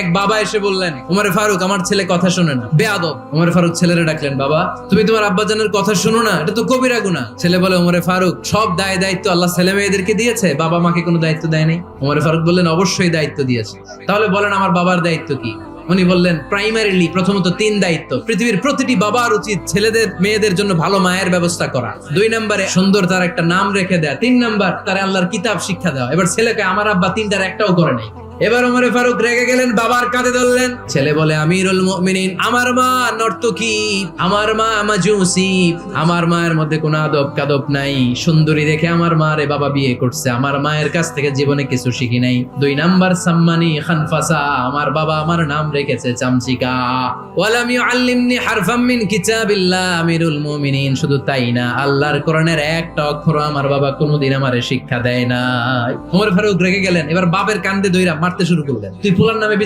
এক বাবা এসে বললেন, ওমরে ফারুক আমার ছেলে কথা শোনে না, বেয়াদব। ওমরে ফারুক ছেলেরে ডাকলেন, বাবা তুমি তোমার আব্বাজানের কথা শোনো না, এটা তো কবিরা গুনাহ। ছেলে বলে, ওমরে ফারুক সব দায়িত্ব আল্লাহ ছেলে মেয়েদেরকে দিয়েছে, বাবা মাকে কোনো দায়িত্ব দেয় নাই। ওমরে ফারুক বললেন, অবশ্যই দায়িত্ব দিয়েছে। তাহলে বলেন আমার বাবার দায়িত্ব কি? উনি বললেন, প্রাইমারিলি প্রথমত 3 দায়িত্ব। পৃথিবীর প্রতিটি বাবার উচিত ছেলেদের মেয়েদের জন্য ভালো মায়ের ব্যবস্থা করা। 2 নম্বরে সুন্দর তার একটা নাম রেখে দেয়া। 3 নাম্বার তার আল্লাহর কিতাব শিক্ষা দেওয়া। এবার ছেলেকে আমার আব্বা 3টার একটাও করে নাই। এবার ওমরে ফারুক রেগে গেলেন, বাবার কাঁধে ধরলেন। ছেলে বলে, আমিরুল মুমিনিন, আমার মা নর্তকী, আমার মা মাজুসি, আমার মায়ের মধ্যে কোনো আদব কাদব নাই, সুন্দরী দেখে আমার মা রে বাবা বিয়ে করছে, আমার মায়ের কাছ থেকে জীবনে কিছু শিখি নাই। 2 নাম্বার সাম্মানি খানফাসা, আমার বাবা আমার নাম রেখেছে চামচিকা। ওয়ালাম ইউআল্লিমনি হারফাম মিন কিতাবিল্লাহ, আমিরুল মুমিনিন, শুধু তাই না, আল্লাহর কোরআনের একটা অক্ষর আমার বাবা কোনোদিন আমারে শিক্ষা দেয় না। ওমর ফারুক রেগে গেলেন, এবার বাপের কান্দে ধইরা মারতে শুরু করলেন। তুই ফুলার নামে